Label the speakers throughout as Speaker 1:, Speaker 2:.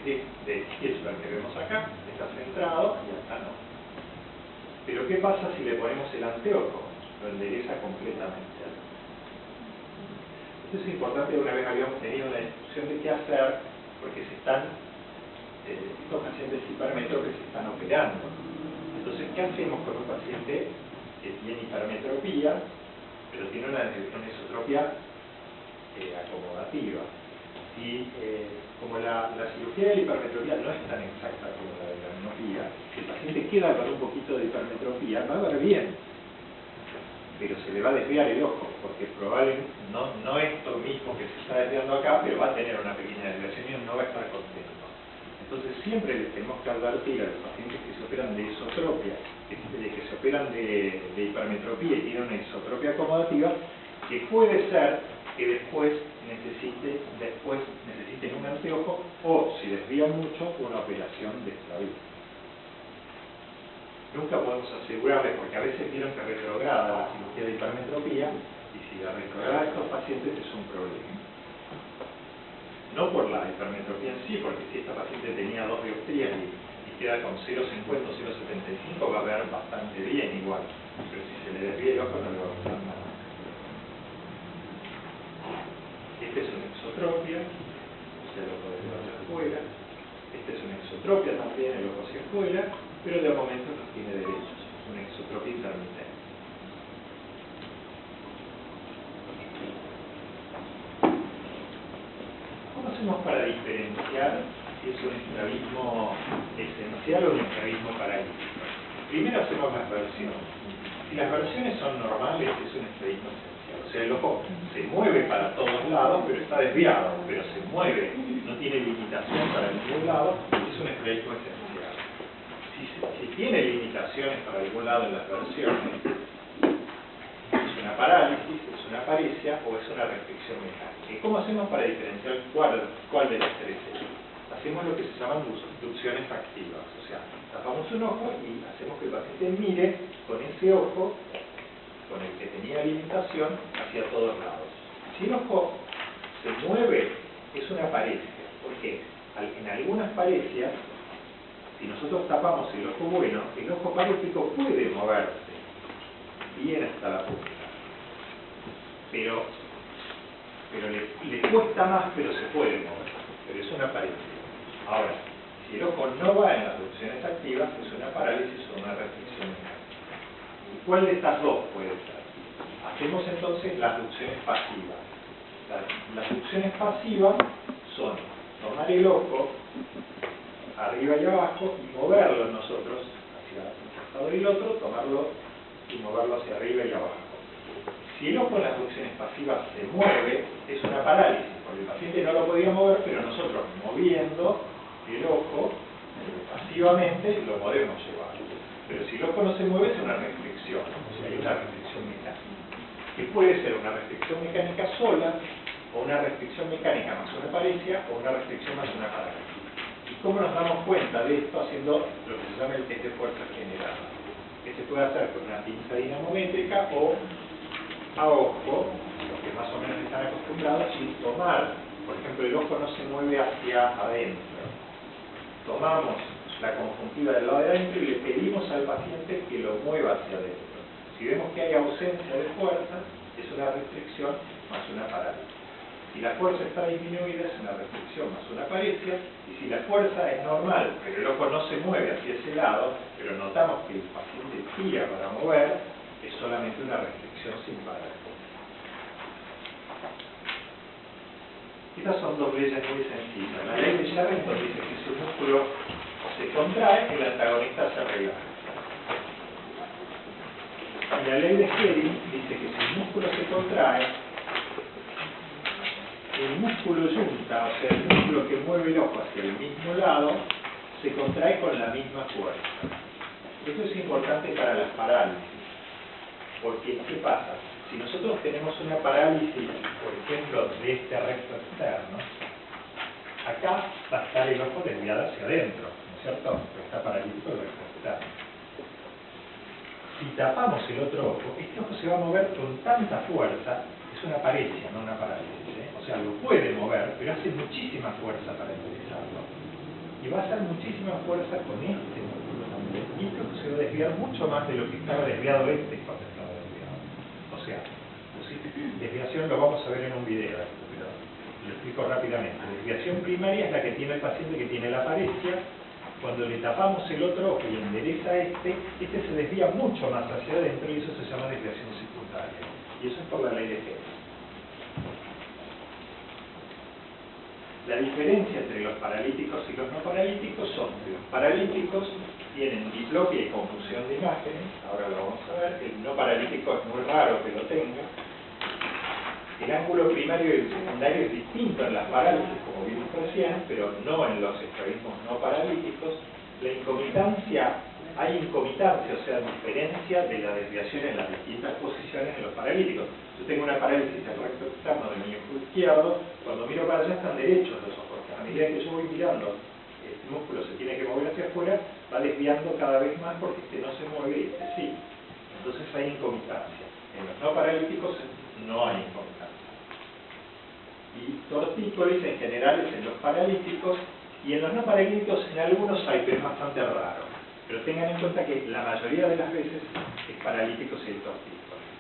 Speaker 1: este de Hirschberg que vemos acá está centrado y acá no. Pero ¿qué pasa si le ponemos el anteojo? Lo endereza completamente. Esto es importante, una vez habíamos tenido una discusión de qué hacer, porque se están, estos pacientes hipermetropes se están operando. Entonces, ¿qué hacemos con un paciente que tiene hipermetropía, pero tiene una anisotropia acomodativa? Y como la cirugía de la hipermetropía no es tan exacta como la de la miopía, si el paciente queda con un poquito de hipermetropía, va a ver bien, pero se le va a desviar el ojo, porque probablemente no es esto mismo que se está desviando acá, pero va a tener una pequeña desviación y no va a estar contento. Entonces siempre les tenemos que advertir a los pacientes que se operan de isotropia, que se operan de hipermetropía y tienen una isotropia acomodativa, que puede ser que después necesiten un anteojo o, si desvían mucho, una operación de extravío. Nunca podemos asegurarles, porque a veces vieron que retrograda la cirugía de hipermetropía, y si la retrograda a estos pacientes es un problema. No por la hipermetropía en sí, porque si esta paciente tenía 2 dioptrías y queda con 0,50 o 0,75, va a ver bastante bien igual. Pero si se le desvía el ojo no le va a gustar nada. Este es una exotropia, o sea, el ojo desde hacia afuera. Este es una exotropia también, el ojo hacia afuera, pero de momento los tiene derechos. Es una exotropia intermitente. ¿Cómo hacemos para diferenciar si es un estrabismo esencial o un estrabismo paralítico? Primero hacemos las versiones. Si las versiones son normales, es un estrabismo esencial. O sea, el ojo se mueve para todos lados, pero está desviado, pero se mueve, no tiene limitación para ningún lado, es un estrabismo esencial. Si tiene limitaciones para algún lado en las versiones, es una parálisis, es una paresia o es una restricción mecánica. ¿Y cómo hacemos para diferenciar cuál de las tres es? Hacemos lo que se llaman ducciones activas, o sea, tapamos un ojo y hacemos que el paciente mire con ese ojo, con el que tenía limitación, hacia todos lados. Si el ojo se mueve, es una paresia. ¿Por qué? En algunas paresias, si nosotros tapamos el ojo bueno, el ojo parético puede moverse bien hasta la punta. Pero le cuesta más, pero se puede mover. Pero es una paresia. Ahora, si el ojo no va en las ducciones activas, es una parálisis o una restricción mecánica. ¿Y cuál de estas dos puede ser? Hacemos entonces las ducciones pasivas. Las ducciones pasivas son tomar el ojo arriba y abajo y moverlo nosotros hacia un costado y el otro, tomarlo y moverlo hacia arriba y abajo. Si el ojo en las ducciones pasivas se mueve, es una parálisis, porque el paciente no lo podía mover, pero nosotros moviendo el ojo pasivamente lo podemos llevar. Pero si el ojo no se mueve, es una restricción, o sea, hay una restricción mecánica. Que puede ser una restricción mecánica sola, o una restricción mecánica más una paresia, o una restricción más una parálisis. ¿Y cómo nos damos cuenta de esto? Haciendo lo que se llama el test de fuerza general, que se puede hacer con una pinza dinamométrica o a ojo, los que más o menos están acostumbrados, y tomar, por ejemplo, el ojo no se mueve hacia adentro. Tomamos la conjuntiva del lado de adentro y le pedimos al paciente que lo mueva hacia adentro. Si vemos que hay ausencia de fuerza, es una restricción más una parálisis. Si la fuerza está disminuida, es una restricción más una paresia, y si la fuerza es normal, pero el ojo no se mueve hacia ese lado, pero notamos que el paciente tira para mover, es solamente una restricción sin parálisis. Estas son dos leyes muy sencillas. La ley de Sherrington dice que si un músculo se contrae, el antagonista se relaja. Y la ley de Hering dice que si el músculo se contrae, el músculo yunta, o sea, el músculo que mueve el ojo hacia el mismo lado, se contrae con la misma fuerza. Esto es importante para las parálisis. Porque, ¿qué pasa? Si nosotros tenemos una parálisis, por ejemplo, de este recto externo, acá va a estar el ojo desviado hacia adentro, ¿no es cierto? Porque está paralítico el recto externo. Si tapamos el otro ojo, este ojo se va a mover con tanta fuerza, es una paresia, no una parálisis, ¿eh? O sea, lo puede mover, pero hace muchísima fuerza para enderezarlo. y va a hacer muchísima fuerza con este músculo también. Y esto se va a desviar mucho más de lo que estaba desviado cuando estaba desviado. O sea, desviación lo vamos a ver en un video, pero lo explico rápidamente. La desviación primaria es la que tiene el paciente que tiene la paresia. Cuando le tapamos el otro ojo y endereza este se desvía mucho más hacia adentro y eso se llama desviación secundaria. Y eso es por la ley de Hess. La diferencia entre los paralíticos y los no paralíticos son que los paralíticos tienen diplopia y confusión de imágenes, ahora lo vamos a ver, el no paralítico es muy raro que lo tenga. El ángulo primario y el secundario es distinto en las parálisis, como vimos recién, pero no en los estrabismos no paralíticos. La incomitancia, hay incomitancia, o sea, diferencia de la desviación en las distintas posiciones en los paralíticos. Yo tengo una parálisis del recto externo de mi ojo izquierdo, cuando miro para allá están derechos los ojos, a medida que yo voy mirando, el músculo se tiene que mover hacia afuera, va desviando cada vez más porque este no se mueve y este sí. Entonces hay incomitancia. En los no paralíticos no hay incomitancia. Y tortícolis en general es en los paralíticos, y en los no paralíticos en algunos hay, pero es bastante raro. Pero tengan en cuenta que la mayoría de las veces es paralíticos y el tortícolis.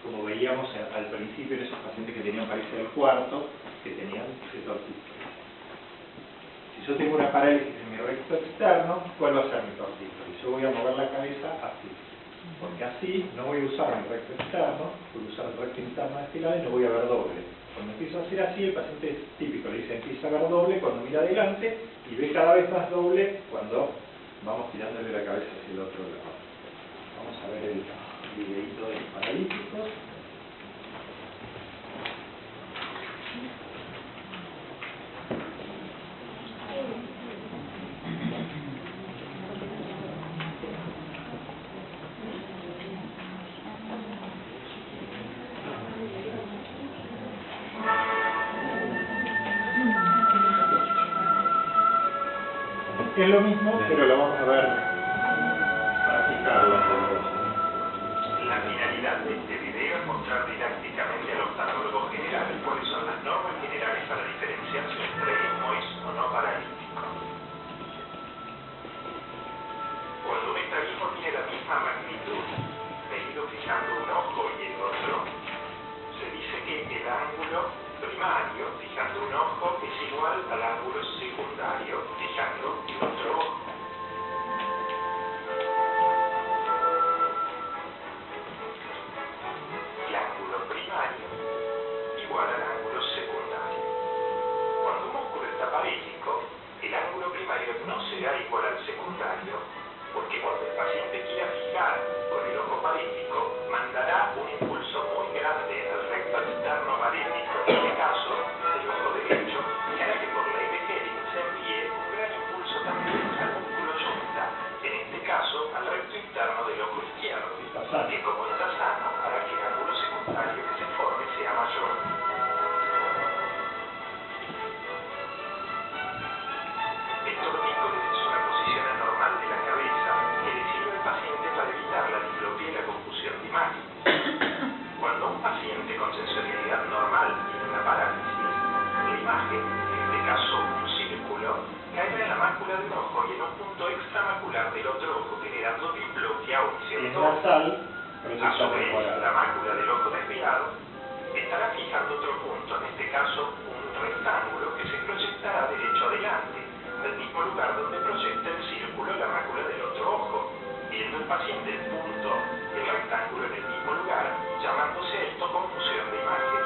Speaker 1: Como veíamos al principio en esos pacientes que tenían parálisis del cuarto, que tenían ese tortícolis. Si yo tengo una parálisis en mi recto externo, ¿cuál va a ser mi tortícolis? Yo voy a mover la cabeza así. Porque así no voy a usar mi recto externo, voy a usar el recto interno de este lado y no voy a ver doble. Cuando empiezo a hacer así, el paciente es típico, le dice empieza a ver doble cuando mira adelante y ve cada vez más doble cuando vamos tirándole la cabeza hacia el otro lado. Vamos a ver el videito de los paralíticos. Es lo mismo, pero lo vamos a ver para fijarlo.
Speaker 2: La finalidad de este video es mostrar didácticamente al oftalmólogo general cuáles son las normas generales para diferenciar su estrabismois o no paralítico. Cuando un estrabismo tiene la misma magnitud, medido fijando un ojo y el otro, se dice que el ángulo primario fijando un ojo es igual al ángulo secundario fijando el otro ojo. El ángulo primario igual al ángulo secundario. Cuando un músculo está parético, el ángulo primario no será igual al secundario, porque cuando el paciente quiera fijar con el ojo parético, mandará un impulso muy grande al recto externo parético, en este caso, del ojo derecho, y hará que por la IBG se envíe un gran impulso también al músculo yunta, en este caso al recto interno del ojo izquierdo, que como está sano, hará que el ángulo secundario que se forme sea mayor. El tortícolis es una posición anormal de la cabeza que le sirve al paciente para evitar la diplopia y la confusión de imagen. Cuando un paciente con sensorialidad normal tiene una parálisis, la imagen, en este caso un círculo, caerá en la mácula de un ojo y en un punto extramacular del otro ojo, generando diplopia o visión doble. A su vez, la mácula del ojo desviado estará fijando otro punto, en este caso un rectángulo que se proyectará derecho adelante, del mismo lugar donde proyecta el círculo la mácula del otro ojo, viendo el paciente el punto y el rectángulo en el mismo lugar, llamándose a esto confusión de imagen.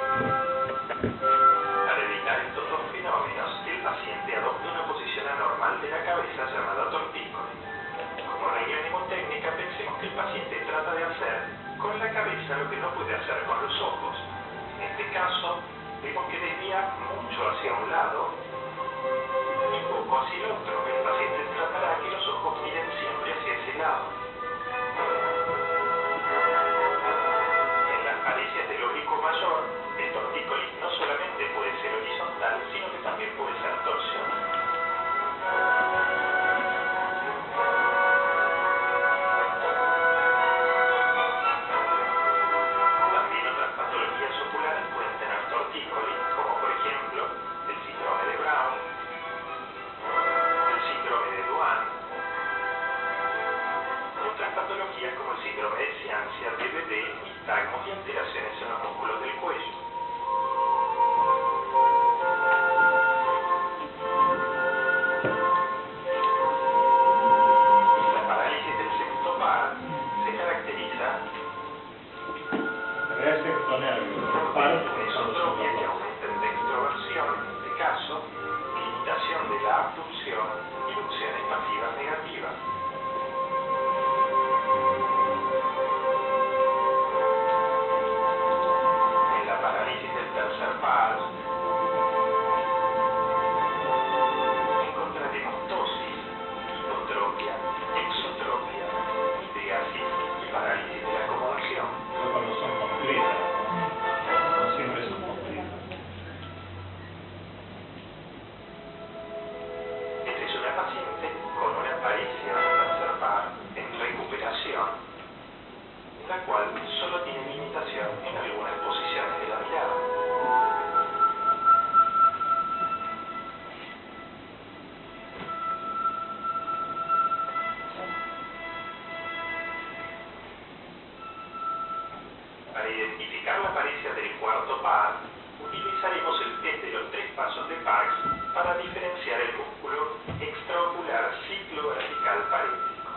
Speaker 2: Para evitar estos dos fenómenos, el paciente adopta una posición anormal de la cabeza llamada tortícolis. Como regla mnemotécnica, pensemos que el paciente trata de hacer con la cabeza lo que no puede hacer con los ojos. En este caso, vemos que desvía mucho hacia un lado y poco hacia el otro. El paciente tratará que los ojos miren siempre hacia ese lado. En las parecias del oblicuo mayor, el tortícolis no solamente puede ser horizontal, sino que también puede ser torsional. También otras patologías oculares pueden tener tortícolis, como por ejemplo el síndrome de de la abducción, inducciones pasivas negativas. En la parálisis del tercer par encontraremos tosis, hipotropia, exotropia, midriasis y parálisis de la acomodación.
Speaker 1: No cuando son completas, no siempre son completas.
Speaker 2: Esta es una paciente con una paresia del tercer par en recuperación, la cual solo tiene limitación en algunas posiciones de la mirada. Para identificar la paresia del cuarto par, utilizaremos el test de los 3 pasos de Parks para diferenciar el músculo extraocular ciclovertical parético.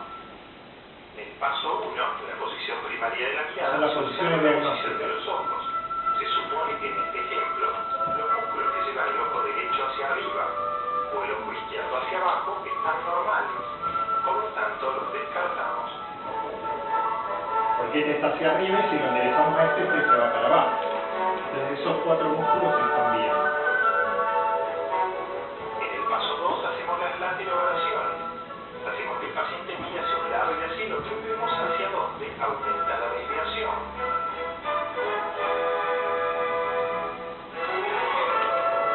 Speaker 2: En el paso 1, la posición primaria de la mirada,
Speaker 1: Son las
Speaker 2: se
Speaker 1: posiciones
Speaker 2: observa la
Speaker 1: diagnósticas.
Speaker 2: posición de los ojos. Se supone que en este ejemplo, los músculos que llevan el ojo derecho hacia arriba o el ojo izquierdo hacia abajo están normales. Por lo tanto, los descartamos.
Speaker 1: Porque este está hacia arriba y si lo enderezamos a este se va para abajo. Entonces esos 4 músculos están bien.
Speaker 2: En el paso 2 hacemos las lateroversiones. Hacemos que el paciente mire hacia un lado y hacia el otro y vemos hacia dónde aumenta la desviación.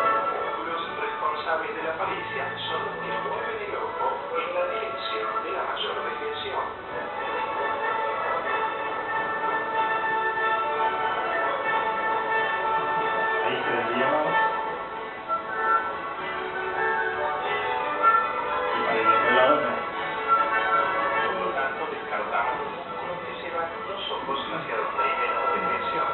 Speaker 2: Los músculos responsables de la paresia son los que mueven el ojo en la dirección de la mayor desviación.
Speaker 1: Ahí se desvía más. Y para el otro lado no.
Speaker 2: Por lo tanto, descartamos los músculos que llevan los ojos hacia donde hay menor desviación.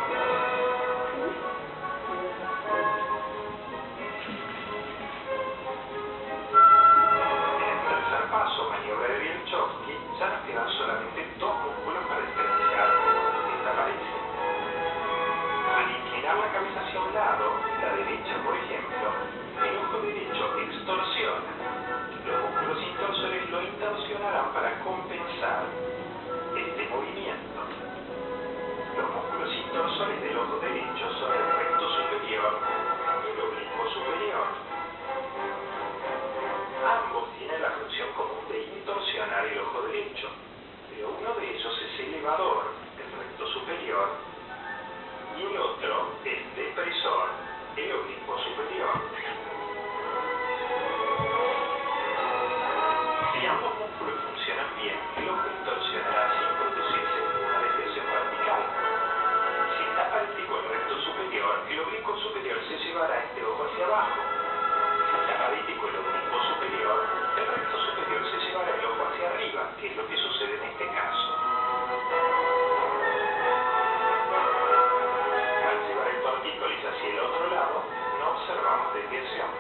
Speaker 2: En el tercer paso, maniobra de Bielchowski, ya nos quedan solamente 2 músculos para diferenciar esta paresia. Al inclinar la cabeza hacia un lado, la derecha por ejemplo, el ojo derecho extorsiona. Los músculos intorsores lo intorsionarán para compensar este movimiento. Los músculos intorsores del ojo derecho son el recto superior y el oblicuo superior. Ambos tienen la función común de intorsionar el ojo derecho, pero uno de ellos es elevador, el recto superior, y el otro es depresor, el oblicuo superior. Si ambos músculos funcionan bien, el ojo intorsionará sin producirse ninguna desviación vertical. Si está parético el recto superior, el oblicuo superior se llevará este ojo hacia abajo. Si está parético el oblicuo superior, el recto superior se llevará el ojo hacia arriba, que es lo que sucede en este caso. Al llevar el tortícolis hacia el otro lado, no observamos desviación.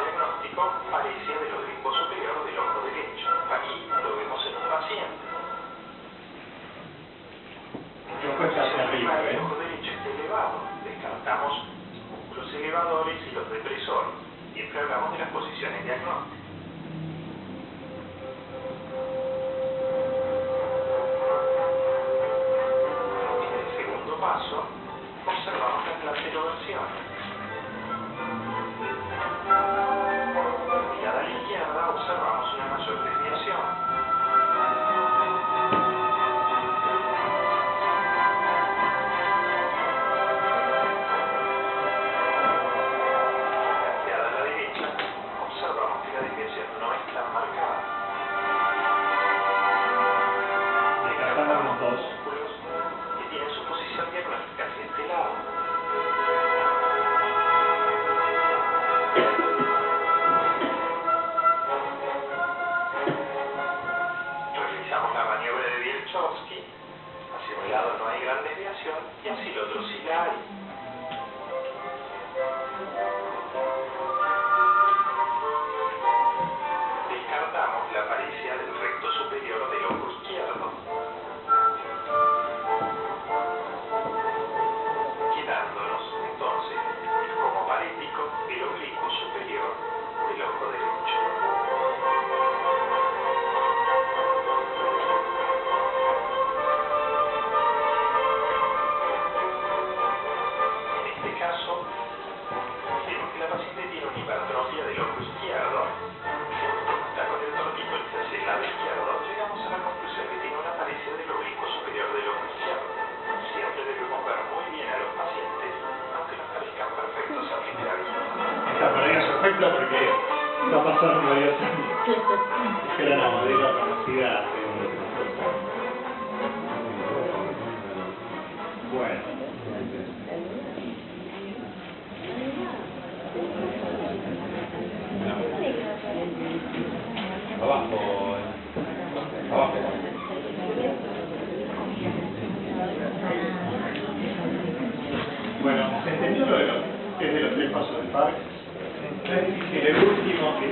Speaker 2: Diagnóstico: paresia del oblicuo superior del ojo derecho. Aquí lo vemos en un paciente.
Speaker 1: El ojo está hacia arriba,
Speaker 2: El ojo derecho está elevado. Descartamos músculos elevadores y los depresores. Siempre hablamos de las posiciones diagnósticas. En el segundo paso, observamos las lateroversiones. Mirada a la izquierda, observamos una mayor desviación. Hacia la derecha, observamos que la desviación
Speaker 1: perfecto porque está pasando varios años. Esta era la modelo conocida hace unos años. Bueno. Abajo. Abajo. Bueno, ¿se entendió lo de los tres pasos del Parks? No es difícil, el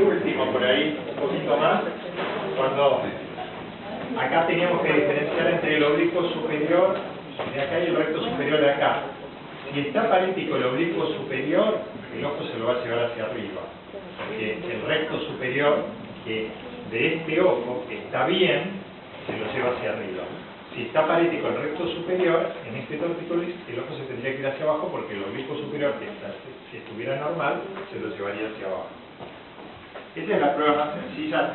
Speaker 1: último por ahí, un poquito más, cuando acá teníamos que diferenciar entre el oblicuo superior de acá y el recto superior de acá. Si está paréntico el oblicuo superior, el ojo se lo va a llevar hacia arriba, porque el recto superior que de este ojo, que está bien, se lo lleva hacia arriba. Si está paréntico el recto superior, en este tortícolis el ojo se tendría que ir hacia abajo porque el oblicuo superior, que si estuviera normal, se lo llevaría hacia abajo. Esa es la prueba más sencilla.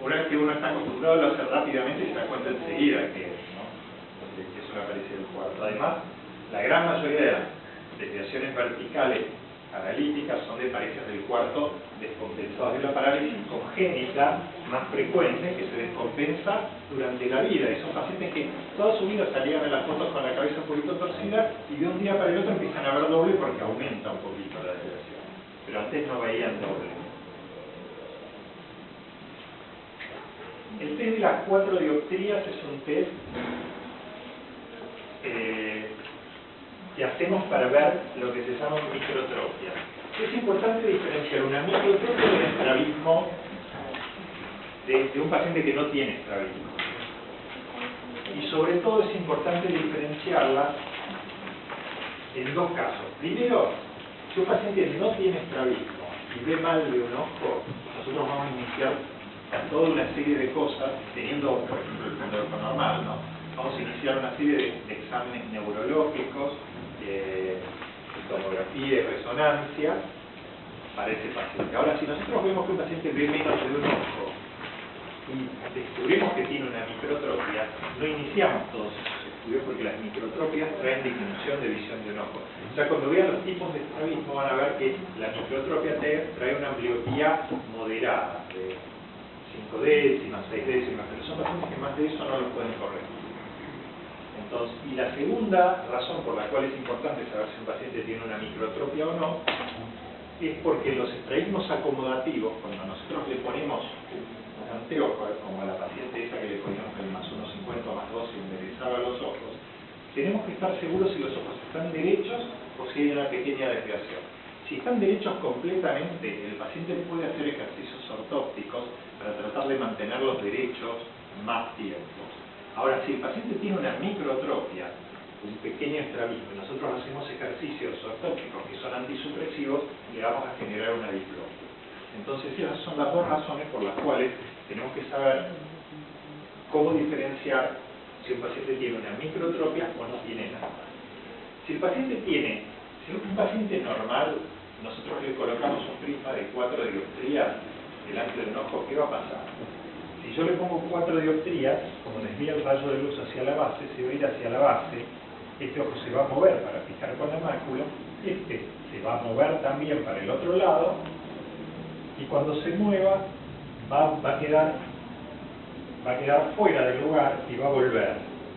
Speaker 1: Una vez que uno está acostumbrado, lo hace rápidamente y se da cuenta enseguida que eso le aparece del cuarto. Además, la gran mayoría de las desviaciones verticales analíticas son de parejas del cuarto descompensados. Es la parálisis congénita más frecuente que se descompensa durante la vida. Y son pacientes que toda su vida salían en las fotos con la cabeza un poquito torcida y de un día para el otro empiezan a ver doble porque aumenta un poquito la desviación. Pero antes no veían doble. El test de las 4 dioptrías es un test que hacemos para ver lo que se llama microtropia. Es importante diferenciar una microtropia del estrabismo de un paciente que no tiene estrabismo. Y sobre todo es importante diferenciarla en dos casos. Primero, si un paciente no tiene estrabismo y ve mal de un ojo, nosotros vamos a iniciar toda una serie de cosas, teniendo, por ejemplo, el fondo normal, ¿no? Vamos a iniciar una serie de exámenes neurológicos, tomografía y resonancia para ese paciente. Ahora, si nosotros vemos que un paciente ve menos de un ojo y descubrimos que tiene una microtropia, no iniciamos todos esos estudios porque las microtropias traen disminución de visión de un ojo. O sea, cuando vean los tipos de estrabismo van a ver que la microtropia trae una ambliopía moderada, de 5 décimas, 6 décimas, pero son pacientes que más de eso no lo pueden corregir. Entonces, y la segunda razón por la cual es importante saber si un paciente tiene una microtropia o no, es porque los estrabismos acomodativos, cuando nosotros le ponemos un anteojo, como a la paciente esa que le poníamos el más 1,50 más 2 y enderezaba los ojos, tenemos que estar seguros si los ojos están derechos o si hay una pequeña desviación. Si están derechos completamente, el paciente puede hacer ejercicios ortópticos para tratar de mantenerlos derechos más tiempo. Ahora, si el paciente tiene una microtropia, un pequeño estrabismo, y nosotros hacemos ejercicios ortópticos que son antisupresivos, le vamos a generar una diplopia. Entonces, esas son las dos razones por las cuales tenemos que saber cómo diferenciar si un paciente tiene una microtropia o no tiene nada. Si un paciente normal, nosotros le colocamos un prisma de 4 dioptrías delante de un ojo, ¿qué va a pasar? Si yo le pongo 4 dioptrías, como desvía el rayo de luz hacia la base, se va a ir hacia la base, este ojo se va a mover para fijar con la mácula, este se va a mover también para el otro lado, y cuando se mueva va a quedar fuera del lugar y va a volver.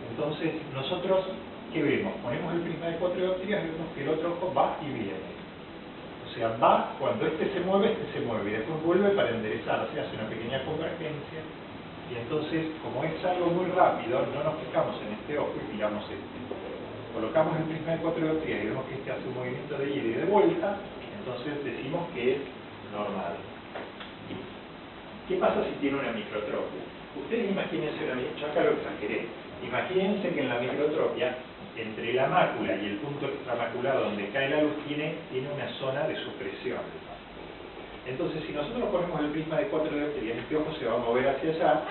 Speaker 1: Entonces nosotros, ¿qué vemos? Ponemos el prisma de 4 dioptrías y vemos que el otro ojo va y viene. O sea, va, cuando este se mueve, y después vuelve para enderezarse, hace una pequeña convergencia, y entonces, como es algo muy rápido, no nos fijamos en este ojo y tiramos este. Colocamos el prisma de 4 dioptrías y vemos que este hace un movimiento de ida y de vuelta, entonces decimos que es normal. ¿Qué pasa si tiene una microtropia? Ustedes imagínense, yo acá lo exageré, imagínense que en la microtropia, entre la mácula y el punto extramacular donde cae la luz tiene una zona de supresión. Entonces, si nosotros ponemos el prisma de 4 dioptrías, este ojo se va a mover hacia allá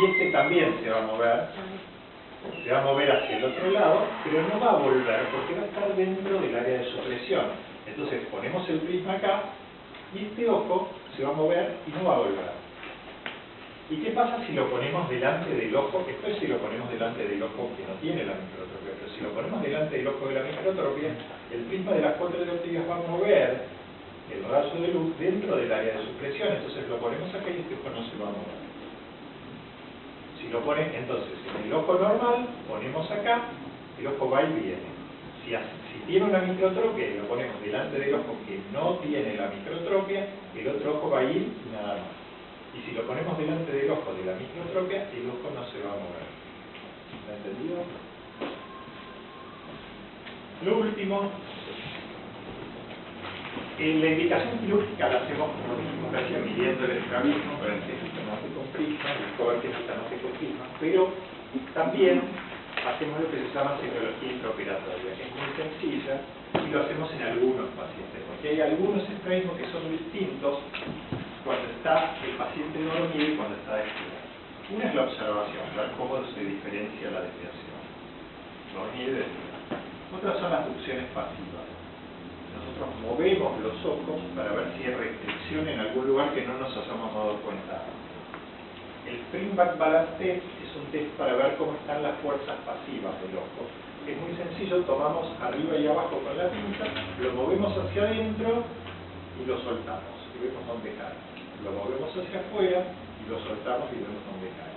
Speaker 1: y este también se va a mover hacia el otro lado, pero no va a volver porque va a estar dentro del área de supresión. Entonces, ponemos el prisma acá y este ojo se va a mover y no va a volver. ¿Y qué pasa si lo ponemos delante del ojo? Esto es si lo ponemos delante del ojo que no tiene la microtropia, pero si lo ponemos delante del ojo de la microtropia, el prisma de las 4 dioptrías va a mover el rayo de luz dentro del área de supresión. Entonces lo ponemos acá y este ojo no se va a mover. Si lo ponen, entonces, en el ojo normal, ponemos acá, el ojo va y viene. Si tiene una microtropia y lo ponemos delante del ojo que no tiene la microtropia, el otro ojo va a ir y nada más. Y si lo ponemos delante del ojo de la microtropia, el ojo no se va a mover. ¿Está entendido? Lo último, la indicación quirúrgica la hacemos como mismo que hacía midiendo el estrabismo, para el sistemático prisma, el cobertor sistemático prisma, pero también hacemos lo que se llama semiología intraoperatoria, que es muy sencilla y lo hacemos en algunos pacientes, porque hay algunos estrabismos que son distintos cuando está el paciente dormido y cuando está despierto. Una es la observación, ver cómo se diferencia la desviación, dormido y despierto. Otras son las funciones pasivas. Nosotros movemos los ojos para ver si hay restricción en algún lugar que no nos hayamos dado cuenta. El Springback Balance Test es un test para ver cómo están las fuerzas pasivas del ojo. Es muy sencillo, tomamos arriba y abajo con la pinza, lo movemos hacia adentro y lo soltamos y vemos dónde cae. Lo movemos hacia afuera y lo soltamos y vemos dónde cae.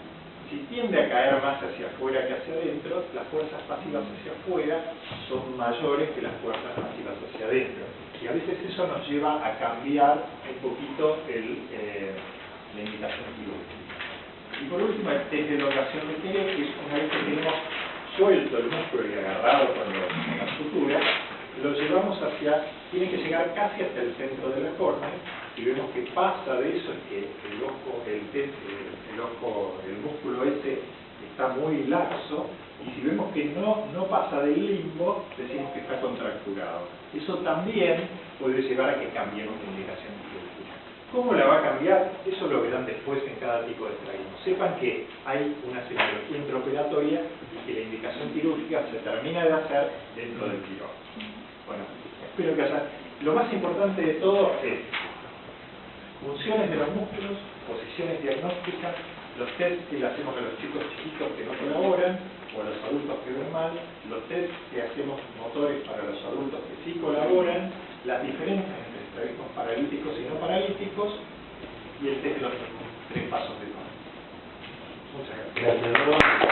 Speaker 1: Si tiende a caer más hacia afuera que hacia adentro, las fuerzas pasivas hacia afuera son mayores que las fuerzas pasivas hacia adentro. Y a veces eso nos lleva a cambiar un poquito la indicación quirúrgica. Y por último, el test de elongación de Queré, que es una vez que tenemos suelto el músculo y agarrado con la sutura, lo llevamos tiene que llegar casi hasta el centro de la córnea, y vemos que pasa de eso, es que el músculo ese está muy laxo, y si vemos que no pasa del limbo, decimos que está contracturado. Eso también puede llevar a que cambiemos la indicación quirúrgica. ¿Cómo la va a cambiar? Eso lo verán después en cada tipo de estrabismo. Sepan que hay una semiología intraoperatoria y que la indicación quirúrgica se termina de hacer dentro del quirófano. Bueno, espero que haya... Lo más importante de todo es funciones de los músculos, posiciones diagnósticas, los test que le hacemos a los chicos chiquitos que no colaboran, o a los adultos que ven mal, los test que hacemos motores para los adultos que sí colaboran, las diferencias entre estrabismos paralíticos y no paralíticos, y el test de los 3 pasos de Cone. Muchas gracias.
Speaker 3: Gracias,